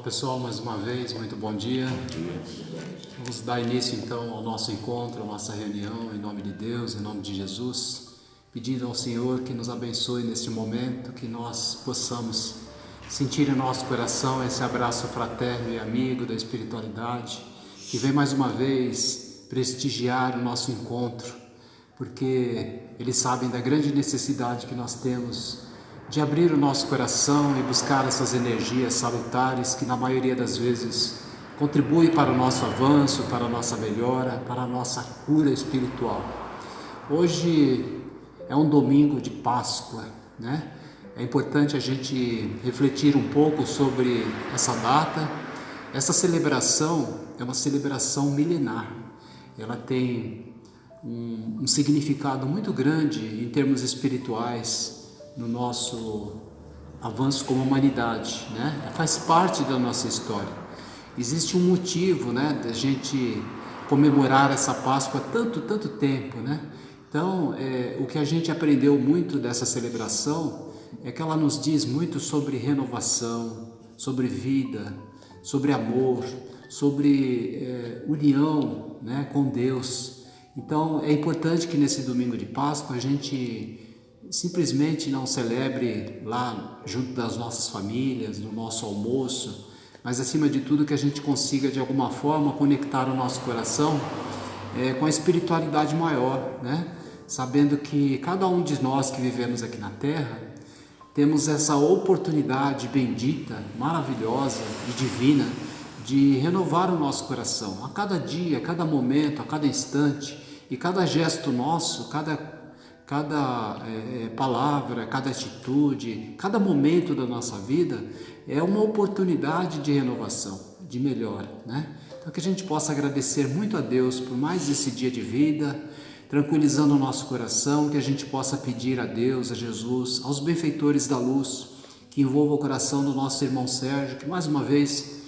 pessoal, mais uma vez, muito bom dia. Vamos dar início então ao nosso encontro, à nossa reunião, em nome de Deus, em nome de Jesus, pedindo ao Senhor que nos abençoe neste momento, que nós possamos sentir em nosso coração esse abraço fraterno e amigo da espiritualidade, que vem mais uma vez prestigiar o nosso encontro, porque eles sabem da grande necessidade que nós temos de abrir o nosso coração e buscar essas energias salutares que na maioria das vezes contribuem para o nosso avanço, para a nossa melhora, para a nossa cura espiritual. Hoje é um domingo de Páscoa, né? É importante a gente refletir um pouco sobre essa data. Essa celebração é uma celebração milenar. Ela tem um significado muito grande em termos espirituais no nosso avanço como humanidade, né? Faz parte da nossa história. Existe um motivo, né, da gente comemorar essa Páscoa há tanto tempo, né? Então, o que a gente aprendeu muito dessa celebração é que ela nos diz muito sobre renovação, sobre vida, sobre amor, sobre união, né, com Deus. Então, é importante que nesse domingo de Páscoa a gente simplesmente não celebre lá junto das nossas famílias, no nosso almoço, mas acima de tudo que a gente consiga de alguma forma conectar o nosso coração com a espiritualidade maior, né? Sabendo que cada um de nós que vivemos aqui na Terra temos essa oportunidade bendita, maravilhosa e divina de renovar o nosso coração a cada dia, a cada momento, a cada instante, e cada gesto nosso, cada palavra, cada atitude, cada momento da nossa vida é uma oportunidade de renovação, de melhora, né? Então que a gente possa agradecer muito a Deus por mais esse dia de vida, tranquilizando o nosso coração, que a gente possa pedir a Deus, a Jesus, aos benfeitores da luz, que envolva o coração do nosso irmão Sérgio, que mais uma vez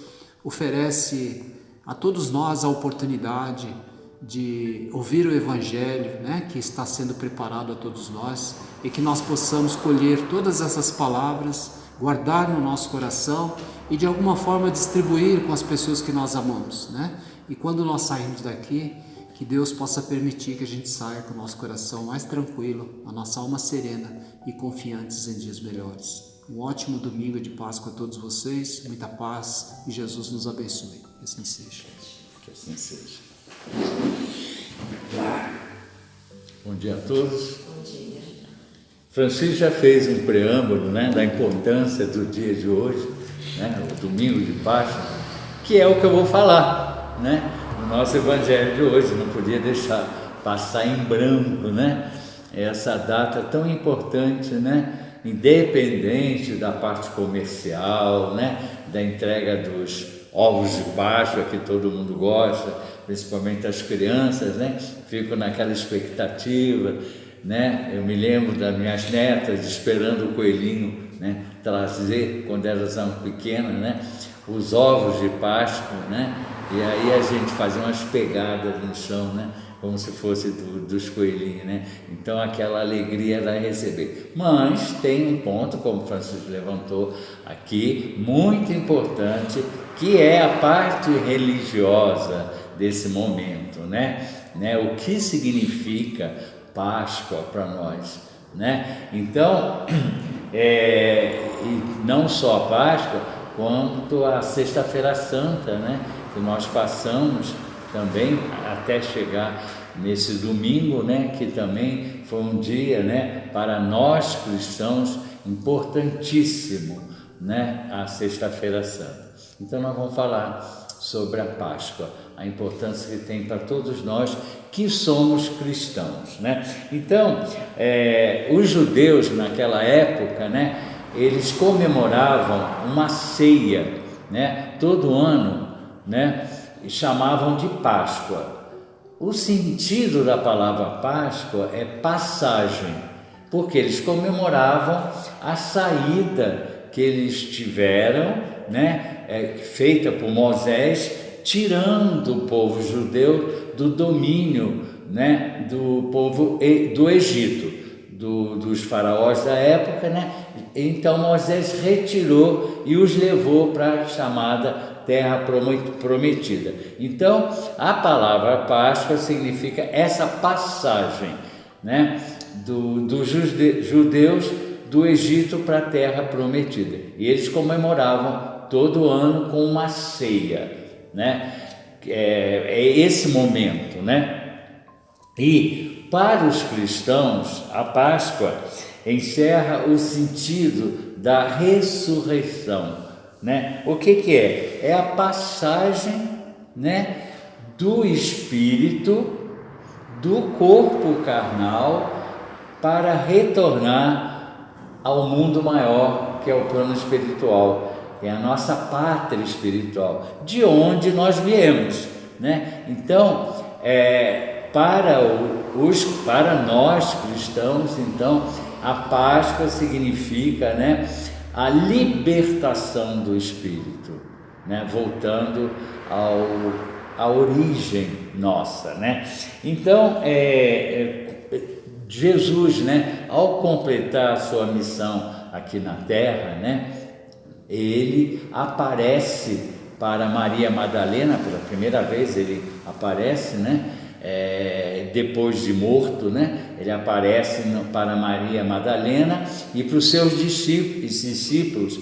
oferece a todos nós a oportunidade de ouvir o Evangelho, né, que está sendo preparado a todos nós, e que nós possamos colher todas essas palavras, guardar no nosso coração e de alguma forma distribuir com as pessoas que nós amamos, né? E quando nós sairmos daqui, que Deus possa permitir que a gente saia com o nosso coração mais tranquilo, a nossa alma serena e confiantes em dias melhores. Um ótimo domingo de Páscoa a todos vocês, muita paz e Jesus nos abençoe. Que assim seja. Que assim seja. Bom dia a todos. Bom dia. Francisco já fez um preâmbulo, né, da importância do dia de hoje, né, o domingo de Páscoa, que é o que eu vou falar, né, no nosso evangelho de hoje. Não podia deixar passar em branco, né, essa data tão importante, né, independente da parte comercial, né, da entrega dos ovos de Páscoa que todo mundo gosta, principalmente as crianças, né? Ficam naquela expectativa, né? Eu me lembro das minhas netas esperando o coelhinho, né, trazer, quando elas eram pequenas, né, os ovos de Páscoa, né? E aí a gente fazia umas pegadas no chão, né, como se fosse dos coelhinhos, né? Então aquela alegria era receber. Mas tem um ponto, como o Francisco levantou aqui, muito importante, que é a parte religiosa desse momento, né? O que significa Páscoa para nós, né? Então, e não só a Páscoa, quanto a Sexta-feira Santa, né, que nós passamos também até chegar nesse domingo, né, que também foi um dia, né, para nós cristãos importantíssimo, né, a Sexta-feira Santa. Então nós vamos falar sobre a Páscoa, a importância que tem para todos nós que somos cristãos, né? Então, os judeus naquela época, né, eles comemoravam uma ceia, né, todo ano, né, e chamavam de Páscoa. O sentido da palavra Páscoa é passagem, porque eles comemoravam a saída que eles tiveram, né, feita por Moisés, tirando o povo judeu do domínio, né, do povo do Egito, dos faraós da época, né, Então Moisés retirou e os levou para a chamada terra prometida. Então a palavra Páscoa significa essa passagem, né, dos judeus do Egito para a terra prometida. E eles comemoravam todo ano com uma ceia, né? É esse momento, né? E para os cristãos, a Páscoa encerra o sentido da ressurreição, né? O que é? É a passagem, né, do espírito do corpo carnal para retornar ao mundo maior, que é o plano espiritual, é a nossa pátria espiritual, de onde nós viemos, né? Então, para nós cristãos, então, a Páscoa significa, né, a libertação do espírito, né, voltando à origem nossa, né? Então, Jesus, né, ao completar a sua missão aqui na terra, né, ele aparece para Maria Madalena, pela primeira vez ele aparece, né, depois de morto, né, ele aparece para Maria Madalena e para os seus discípulos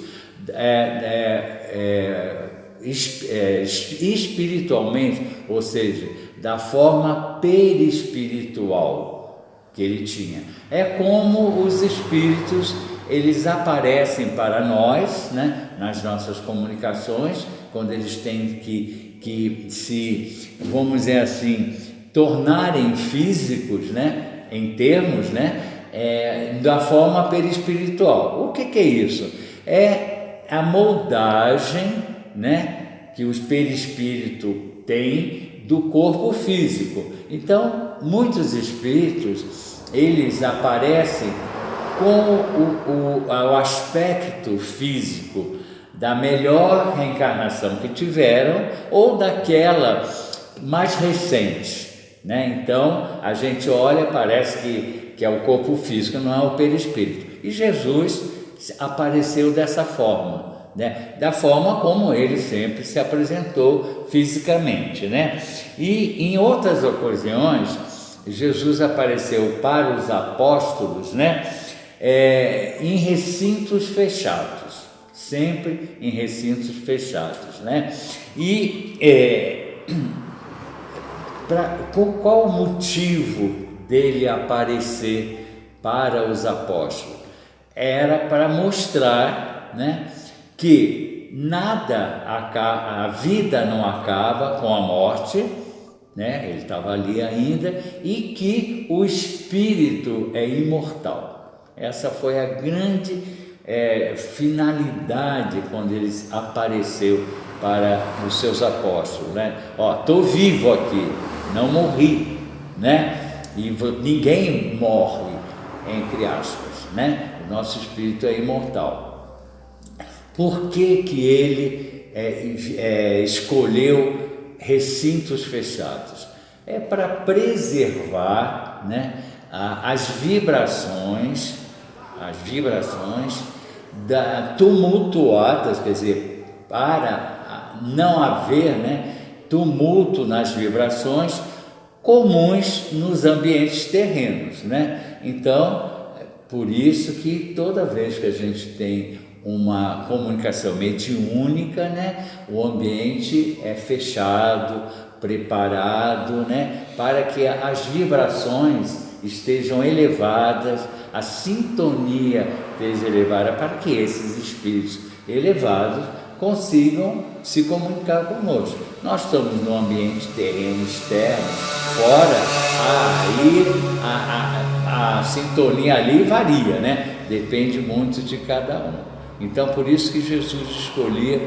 espiritualmente, ou seja, da forma perispiritual que ele tinha. É como os espíritos, eles aparecem para nós, né, nas nossas comunicações, quando eles têm que se, vamos dizer assim, tornarem físicos, né, em termos, né, da forma perispiritual. O que é isso? É a moldagem, né, que o perispírito tem do corpo físico. Então, muitos espíritos, eles aparecem com o aspecto físico da melhor reencarnação que tiveram ou daquela mais recente, né? Então a gente olha, parece que é o corpo físico, não é o perispírito. E Jesus apareceu dessa forma, né? Da forma como ele sempre se apresentou fisicamente, né? E em outras ocasiões Jesus apareceu para os apóstolos, né, em recintos fechados, sempre em recintos fechados, né? E qual o motivo dele aparecer para os apóstolos? Era para mostrar, né, que a vida não acaba com a morte, né? Ele estava ali ainda, e que o espírito é imortal. Essa foi a grande finalidade quando ele apareceu para os seus apóstolos, né? Estou vivo aqui, não morri, né? E ninguém morre, entre aspas, né? O nosso espírito é imortal. Por que ele escolheu recintos fechados? É para preservar, né, as vibrações tumultuadas, quer dizer, para não haver, né, tumulto nas vibrações comuns nos ambientes terrenos, né? Então, por isso que toda vez que a gente tem uma comunicação mediúnica, né, o ambiente é fechado, preparado, né, para que as vibrações estejam elevadas, a sintonia esteja elevada, para que esses espíritos elevados consigam se comunicar conosco. Nós estamos num ambiente terreno externo, fora, aí a sintonia ali varia, né? Depende muito de cada um. Então, por isso que Jesus escolhia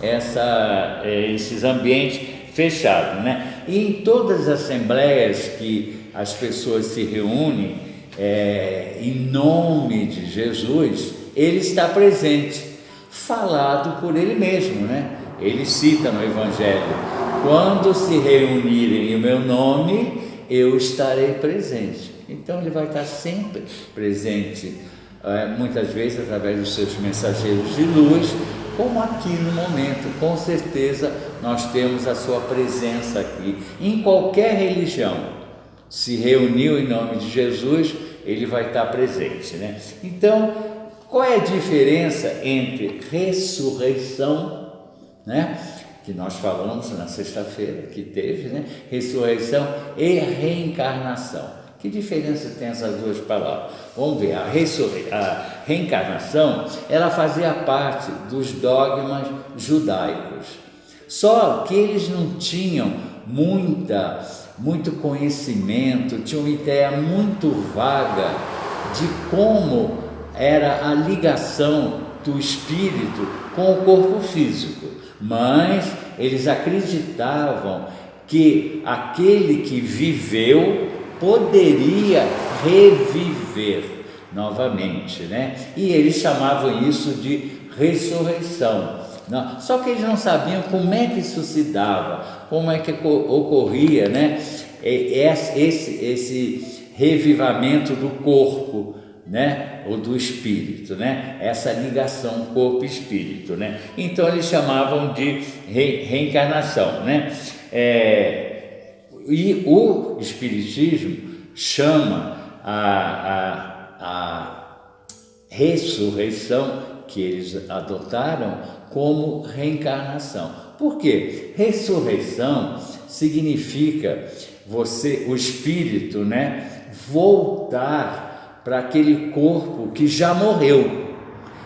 esses ambientes fechados, né? E em todas as assembleias que as pessoas se reúnem em nome de Jesus, ele está presente, falado por ele mesmo, né? Ele cita no Evangelho: quando se reunirem em meu nome, eu estarei presente. Então ele vai estar sempre presente muitas vezes através dos seus mensageiros de luz, como aqui no momento. Com certeza nós temos a sua presença aqui. Em qualquer religião, se reuniu em nome de Jesus, ele vai estar presente, né? Então, qual é a diferença entre ressurreição, né, que nós falamos na sexta-feira, que teve, né, ressurreição e reencarnação? Que diferença tem essas duas palavras? Vamos ver, a reencarnação, ela fazia parte dos dogmas judaicos, só que eles não tinham muito conhecimento, tinham uma ideia muito vaga de como era a ligação do espírito com o corpo físico, mas eles acreditavam que aquele que viveu poderia reviver novamente, né? E eles chamavam isso de ressurreição. Não, só que eles não sabiam como é que isso se dava, como é que ocorria, né? Esse revivamento do corpo, né? Ou do espírito, né? Essa ligação corpo-espírito, né? Então eles chamavam de reencarnação, né? E o Espiritismo chama a ressurreição que eles adotaram como reencarnação. Por quê? Ressurreição significa o espírito, né, voltar para aquele corpo que já morreu.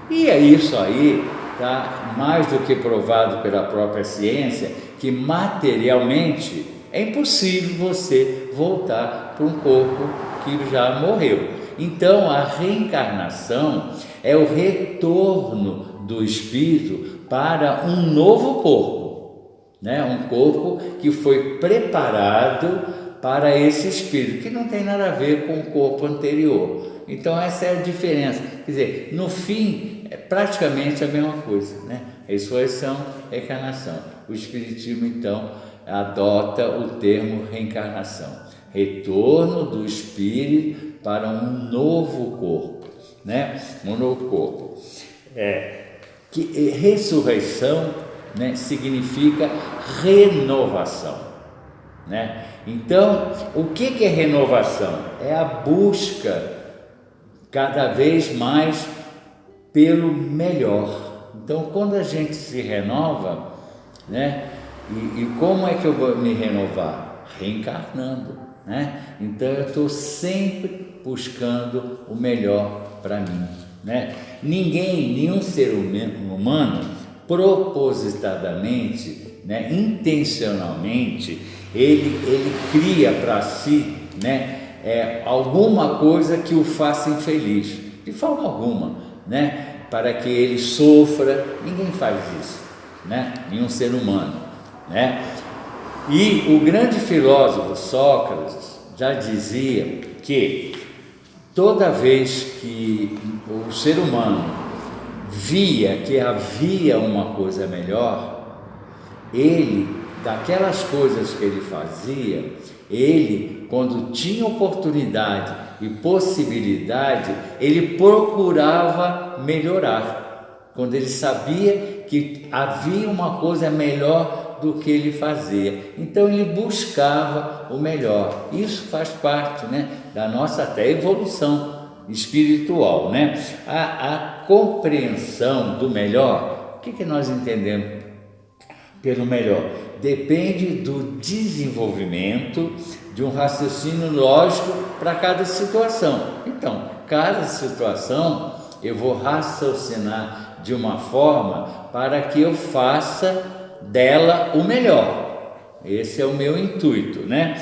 E é isso aí, tá mais do que provado pela própria ciência, que materialmente é impossível você voltar para um corpo que já morreu. Então, a reencarnação é o retorno do espírito para um novo corpo, né? Um corpo que foi preparado para esse espírito, que não tem nada a ver com o corpo anterior. Então, essa é a diferença. Quer dizer, no fim, é praticamente a mesma coisa, né? Ressurreição, reencarnação. O Espiritismo, então, adota o termo reencarnação, retorno do espírito para um novo corpo, né? Um novo corpo. Que ressurreição, né, significa renovação, né? Então, o que é renovação? É a busca cada vez mais pelo melhor. Então, quando a gente se renova, né? E como é que eu vou me renovar? Reencarnando, né? Então eu estou sempre buscando o melhor para mim, né? Nenhum ser humano, propositadamente, né, intencionalmente, ele cria para si, né, alguma coisa que o faça infeliz, de forma alguma, né? Para que ele sofra. Ninguém faz isso, né? Nenhum ser humano, né? E o grande filósofo Sócrates já dizia que toda vez que o ser humano via que havia uma coisa melhor, ele, daquelas coisas que ele fazia, ele, quando tinha oportunidade e possibilidade, ele procurava melhorar, quando ele sabia que havia uma coisa melhor do que ele fazia. Então ele buscava o melhor. Isso faz parte, né, da nossa até evolução espiritual, né? A compreensão do melhor. O que nós entendemos pelo melhor? Depende do desenvolvimento de um raciocínio lógico para cada situação. Então, cada situação eu vou raciocinar de uma forma para que eu faça dela o melhor. Esse é o meu intuito, né?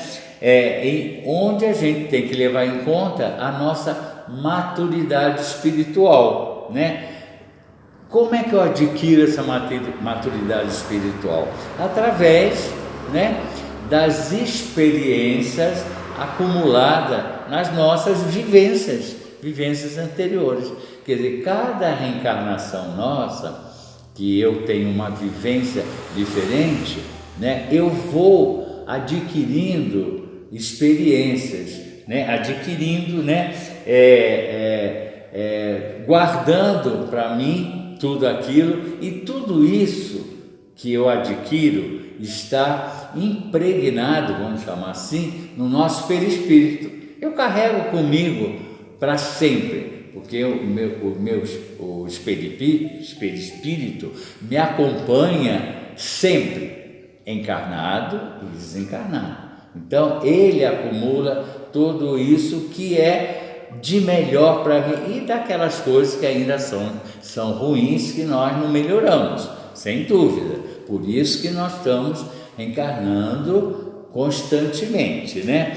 Onde a gente tem que levar em conta a nossa maturidade espiritual, né? Como é que eu adquiro essa maturidade espiritual? Através, né, das experiências acumuladas nas nossas vivências anteriores. Quer dizer, cada reencarnação nossa, que eu tenho uma vivência diferente, né, eu vou adquirindo experiências, né, adquirindo, né, guardando para mim tudo aquilo, e tudo isso que eu adquiro está impregnado, vamos chamar assim, no nosso perispírito. Eu carrego comigo para sempre, porque o perispírito me acompanha sempre, encarnado e desencarnado. Então ele acumula tudo isso que é de melhor para mim, e daquelas coisas que ainda são ruins, que nós não melhoramos, sem dúvida. Por isso que nós estamos encarnando constantemente, né?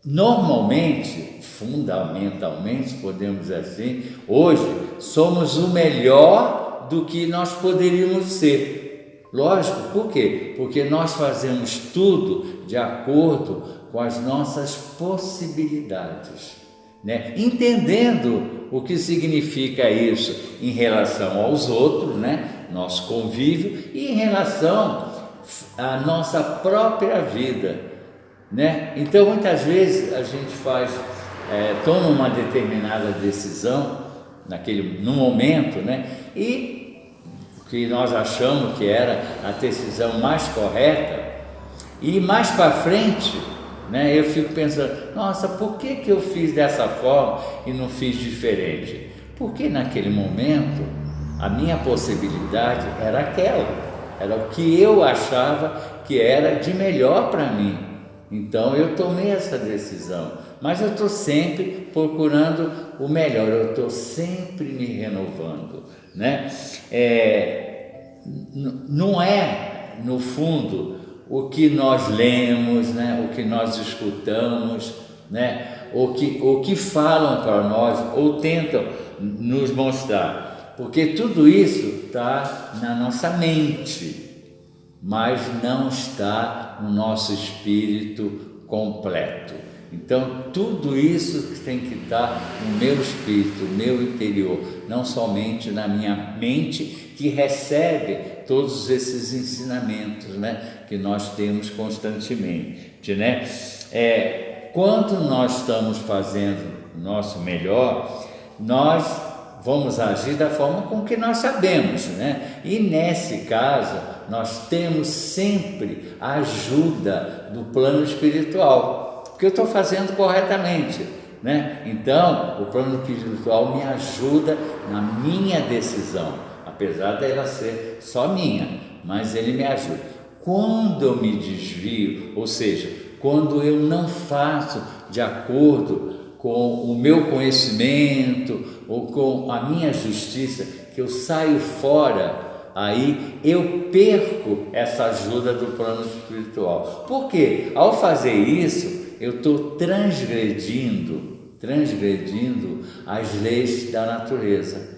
Normalmente, fundamentalmente, podemos dizer assim, hoje somos o melhor do que nós poderíamos ser. Lógico, por quê? Porque nós fazemos tudo de acordo com as nossas possibilidades, né? Entendendo o que significa isso em relação aos outros, né? Nosso convívio, e em relação à nossa própria vida, né? Então, muitas vezes a gente toma uma determinada decisão no momento, né? E que nós achamos que era a decisão mais correta, e mais para frente, né, eu fico pensando, nossa, por que eu fiz dessa forma e não fiz diferente? Porque naquele momento a minha possibilidade era aquela, era o que eu achava que era de melhor para mim. Então eu tomei essa decisão, mas eu estou sempre procurando o melhor, eu estou sempre me renovando, né? Não é, no fundo, o que nós lemos, né? O que nós escutamos, né? O que falam para nós ou tentam nos mostrar, porque tudo isso está na nossa mente, mas não está no nosso espírito completo. Então, tudo isso tem que estar no meu espírito, no meu interior, não somente na minha mente, que recebe todos esses ensinamentos, né, que nós temos constantemente, né? Quando nós estamos fazendo o nosso melhor, nós vamos agir da forma com que nós sabemos, né? E nesse caso, nós temos sempre a ajuda do plano espiritual, porque eu estou fazendo corretamente, né? Então, o plano espiritual me ajuda na minha decisão, apesar dela ser só minha, mas ele me ajuda. Quando eu me desvio, ou seja, quando eu não faço de acordo com o meu conhecimento ou com a minha justiça, que eu saio fora, aí eu perco essa ajuda do plano espiritual. Por quê? Ao fazer isso, eu estou transgredindo as leis da natureza.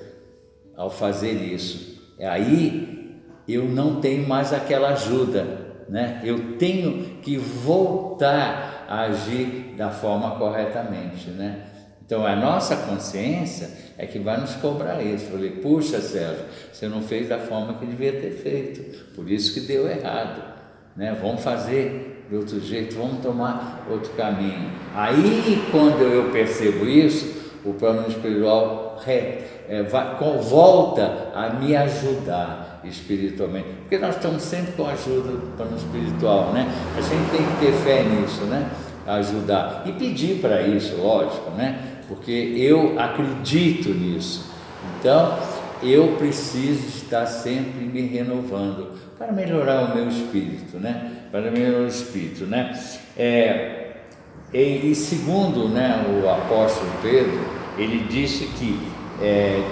Ao fazer isso, aí eu não tenho mais aquela ajuda, né? Eu tenho que voltar a agir da forma corretamente, né? Então a nossa consciência é que vai nos cobrar isso. Eu falei, puxa, Sérgio, você não fez da forma que devia ter feito, por isso que deu errado, né? Vamos fazer de outro jeito, vamos tomar outro caminho. Aí quando eu percebo isso, o plano espiritual volta a me ajudar espiritualmente, porque nós estamos sempre com a ajuda do plano espiritual, né? A gente tem que ter fé nisso, né? Ajudar e pedir para isso, lógico, né? Porque eu acredito nisso. Então eu preciso estar sempre me renovando para melhorar o meu espírito, né? Para melhorar o espírito, né? E segundo, né, o apóstolo Pedro, ele disse que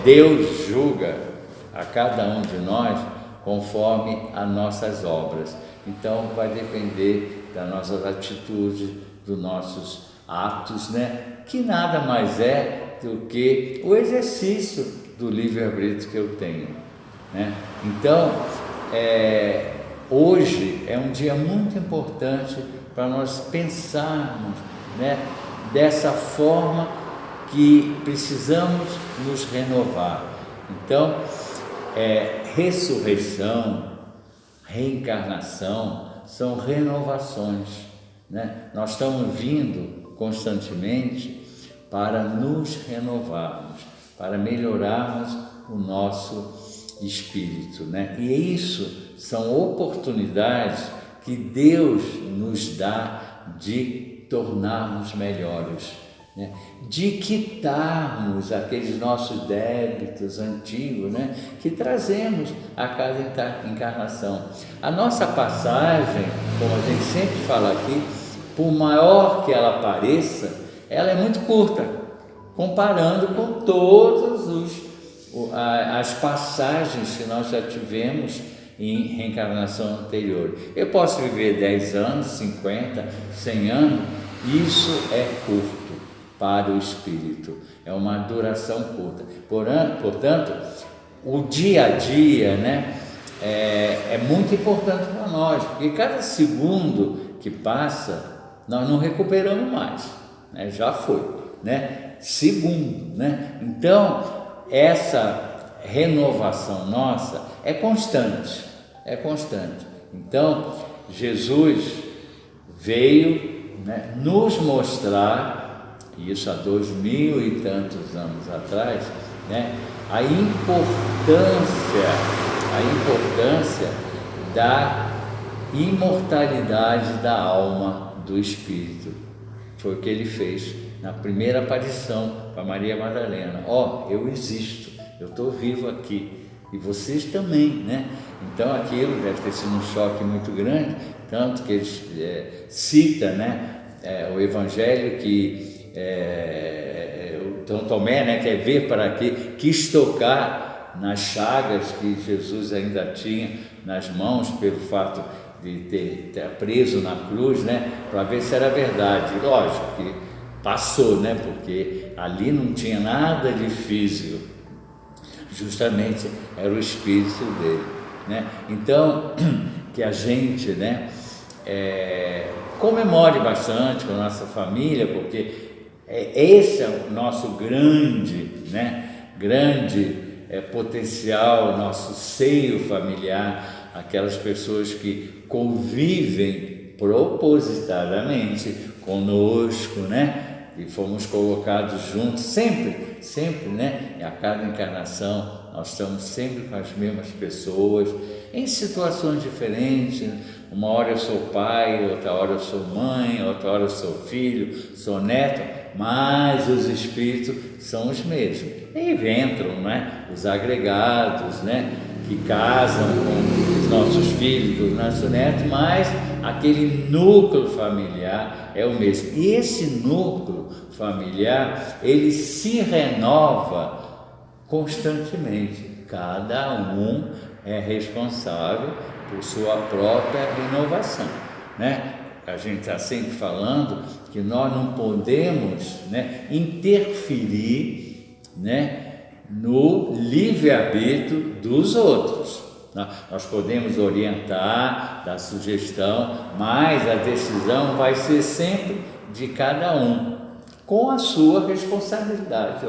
Deus julga a cada um de nós conforme as nossas obras. Então vai depender das nossas atitudes, dos nossos atos, né? Que nada mais é do que o exercício do livre-arbítrio que eu tenho, né? Então, hoje é um dia muito importante para nós pensarmos, né, dessa forma que precisamos nos renovar. Então, ressurreição, reencarnação são renovações, né? Nós estamos vindo constantemente para nos renovarmos, para melhorarmos o nosso espírito, né? E isso são oportunidades que Deus nos dá de tornarmos melhores, né? De quitarmos aqueles nossos débitos antigos, né? Que trazemos a cada encarnação. A nossa passagem, como a gente sempre fala aqui, por maior que ela pareça, ela é muito curta, comparando com todas as passagens que nós já tivemos em reencarnação anterior. Eu posso viver 10 anos, 50, 100 anos, isso é curto para o espírito, é uma duração curta. Portanto, o dia a dia, né, é muito importante para nós, porque cada segundo que passa, nós não recuperamos mais, né? Já foi, né? Segundo, né? Então, essa renovação nossa é constante, é constante. Então, Jesus veio, né, nos mostrar, isso há 2000 e tantos anos atrás, né, a importância da imortalidade da alma do espírito. Foi o que ele fez na primeira aparição para Maria Madalena. Eu existo, eu estou vivo aqui, e vocês também, né? Então aquilo deve ter sido um choque muito grande, tanto que ele cita, né, o evangelho que São Tomé, né, quer ver para quê? Quis tocar nas chagas que Jesus ainda tinha nas mãos, pelo fato de ter preso na cruz, né, para ver se era verdade. Lógico que passou, né, porque ali não tinha nada de físico, justamente era o espírito dele, né? Então, que a gente, né, comemore bastante com a nossa família, porque esse é o nosso grande, né, potencial, nosso seio familiar, aquelas pessoas que convivem propositadamente conosco, né? E fomos colocados juntos, sempre, né? E a cada encarnação nós estamos sempre com as mesmas pessoas, em situações diferentes. Uma hora eu sou pai, outra hora eu sou mãe, outra hora eu sou filho, sou neto, mas os espíritos são os mesmos. E entram, né, os agregados, né, que casam com os nossos filhos, os nossos netos, mas aquele núcleo familiar é o mesmo. E esse núcleo familiar, ele se renova constantemente. Cada um é responsável por sua própria renovação, né? A gente está sempre falando que nós não podemos, né, interferir, né, no livre-arbítrio dos outros. Nós podemos orientar, dar sugestão, mas a decisão vai ser sempre de cada um, com a sua responsabilidade.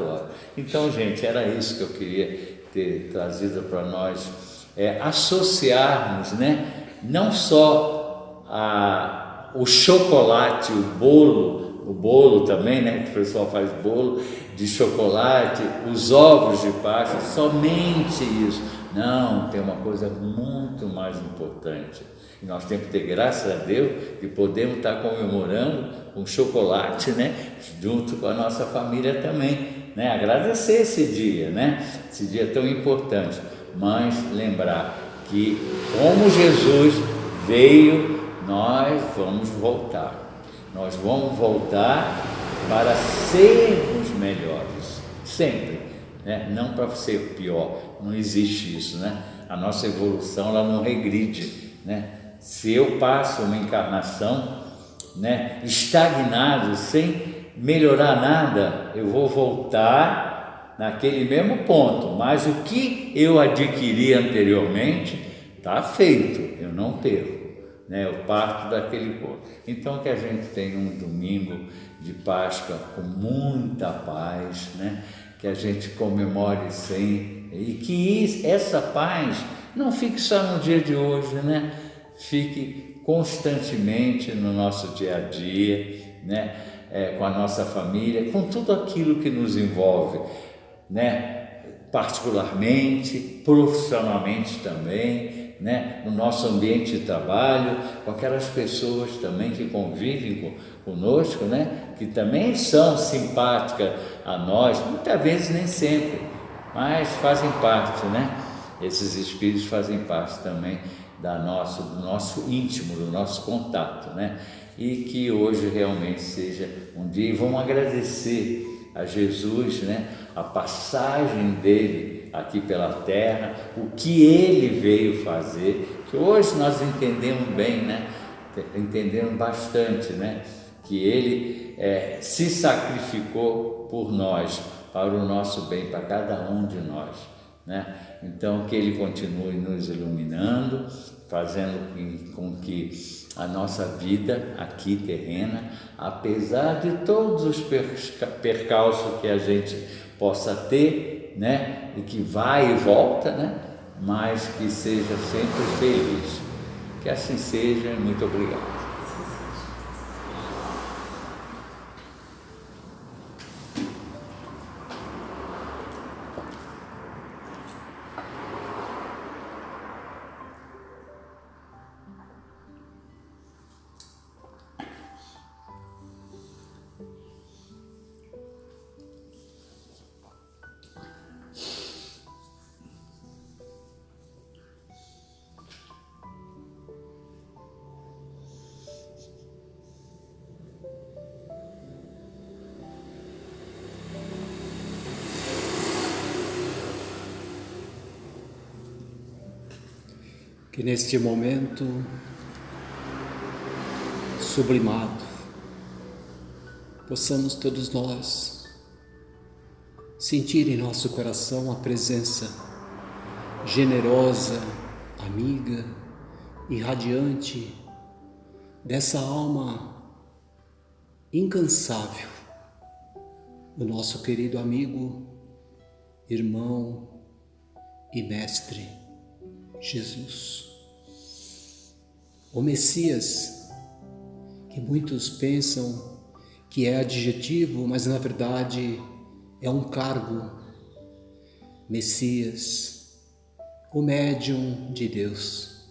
Então, gente, era isso que eu queria ter trazido para nós, associarmos, né, não só o chocolate, o bolo também, né, que o pessoal faz bolo de chocolate, os ovos de Páscoa, somente isso. Não, tem uma coisa muito mais importante. E nós temos que ter graças a Deus que podemos estar comemorando com chocolate, né, junto com a nossa família também, né, agradecer esse dia, né, esse dia tão importante, mas lembrar que como Jesus veio, nós vamos voltar para sermos melhores, sempre, né, não para ser pior, não existe isso, né, a nossa evolução ela não regride, né. Se eu passo uma encarnação, né, estagnado, sem melhorar nada, eu vou voltar naquele mesmo ponto, mas o que eu adquiri anteriormente está feito, eu não perco, né, eu parto daquele ponto. Então que a gente tenha um domingo de Páscoa com muita paz, né, que a gente comemore sempre e que essa paz não fique só no dia de hoje, né, fique constantemente no nosso dia a dia, né? com a nossa família, com tudo aquilo que nos envolve, né? Particularmente, profissionalmente também, né? No nosso ambiente de trabalho, com aquelas pessoas também que convivem conosco, né? Que também são simpáticas a nós, muitas vezes nem sempre, mas fazem parte, né? Esses espíritos fazem parte também do nosso íntimo, do nosso contato, né? E que hoje realmente seja um dia, e vamos agradecer a Jesus, né? A passagem dele aqui pela terra, o que ele veio fazer, que hoje nós entendemos bem, né? Entendemos bastante, né? Que ele se sacrificou por nós, para o nosso bem, para cada um de nós, né? Então que ele continue nos iluminando, fazendo com que a nossa vida aqui terrena, apesar de todos os percalços que a gente possa ter, né? E que vai e volta, né? Mas que seja sempre feliz. Que assim seja. Muito obrigado. Que neste momento sublimado, possamos todos nós sentir em nosso coração a presença generosa, amiga e radiante dessa alma incansável, o nosso querido amigo, irmão e mestre Jesus, o Messias, que muitos pensam que é adjetivo, mas na verdade é um cargo. Messias, o médium de Deus,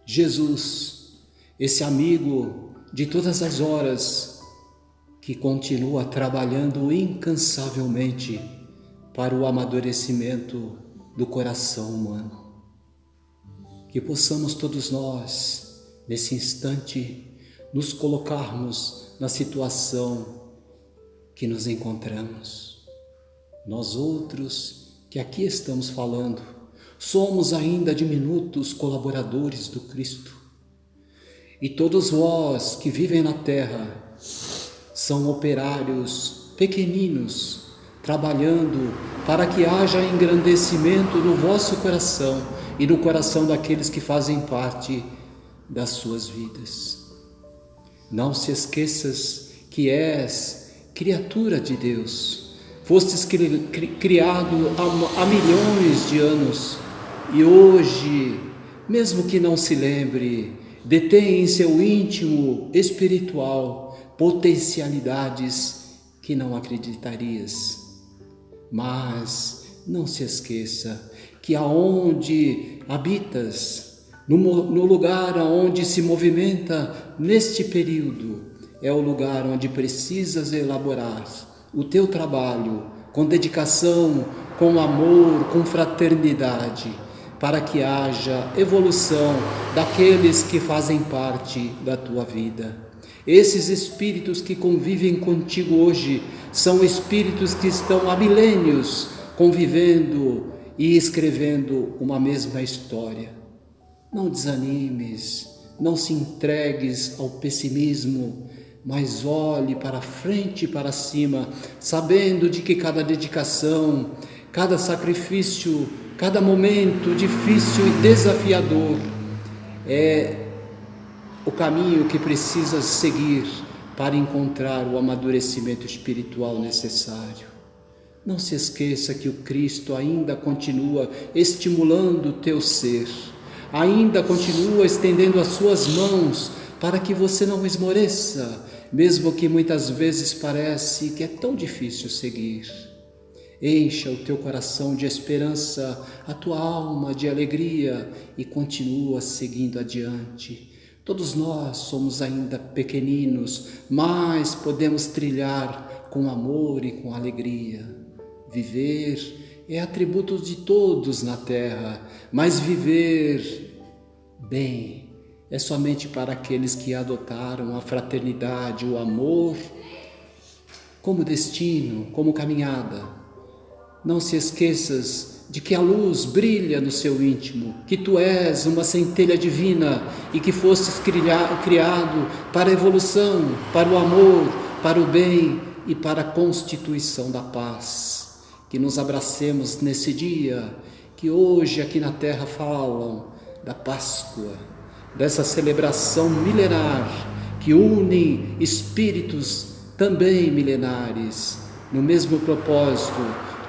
Jesus, esse amigo de todas as horas, que continua trabalhando incansavelmente para o amadurecimento do coração humano. Que possamos todos nós, nesse instante, nos colocarmos na situação que nos encontramos. Nós outros que aqui estamos falando, somos ainda diminutos colaboradores do Cristo. E todos vós que vivem na terra, são operários pequeninos, trabalhando para que haja engrandecimento no vosso coração e no coração daqueles que fazem parte das suas vidas. Não se esqueças que és criatura de Deus, fostes criado há milhões de anos e hoje, mesmo que não se lembre, detém em seu íntimo espiritual potencialidades que não acreditarias. Mas não se esqueça que aonde habitas, no lugar aonde se movimenta neste período, é o lugar onde precisas elaborar o teu trabalho com dedicação, com amor, com fraternidade, para que haja evolução daqueles que fazem parte da tua vida. Esses espíritos que convivem contigo hoje são espíritos que estão há milênios convivendo e escrevendo uma mesma história. Não desanimes, não se entregues ao pessimismo, mas olhe para frente e para cima, sabendo de que cada dedicação, cada sacrifício, cada momento difícil e desafiador é o caminho que precisas seguir para encontrar o amadurecimento espiritual necessário. Não se esqueça que o Cristo ainda continua estimulando o teu ser, ainda continua estendendo as suas mãos para que você não esmoreça, mesmo que muitas vezes parece que é tão difícil seguir. Encha o teu coração de esperança, a tua alma de alegria e continua seguindo adiante. Todos nós somos ainda pequeninos, mas podemos trilhar com amor e com alegria. Viver é atributo de todos na terra, mas viver bem é somente para aqueles que adotaram a fraternidade, o amor como destino, como caminhada. Não se esqueças de que a luz brilha no seu íntimo, que tu és uma centelha divina e que fostes criado para a evolução, para o amor, para o bem e para a constituição da paz. Que nos abracemos nesse dia, que hoje aqui na terra falam da Páscoa, dessa celebração milenar que une espíritos também milenares no mesmo propósito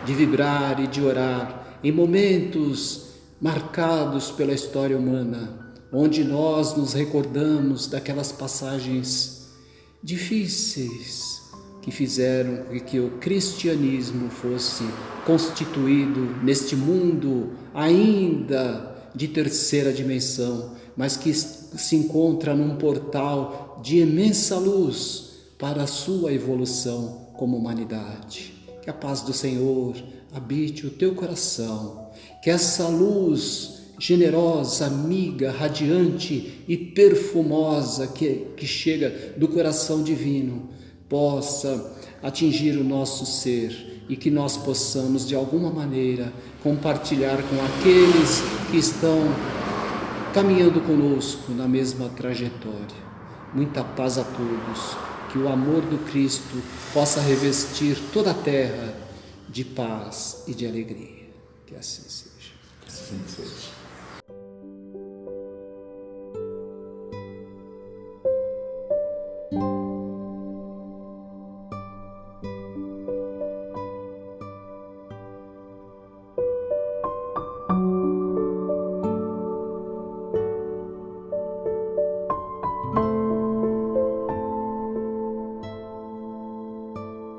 de vibrar e de orar em momentos marcados pela história humana, onde nós nos recordamos daquelas passagens difíceis que fizeram com que o cristianismo fosse constituído neste mundo ainda de terceira dimensão, mas que se encontra num portal de imensa luz para a sua evolução como humanidade. Que a paz do Senhor habite o teu coração, que essa luz generosa, amiga, radiante e perfumosa que chega do coração divino possa atingir o nosso ser e que nós possamos de alguma maneira compartilhar com aqueles que estão caminhando conosco na mesma trajetória. Muita paz a todos. Que o amor do Cristo possa revestir toda a terra de paz e de alegria. Que assim seja. Assim seja.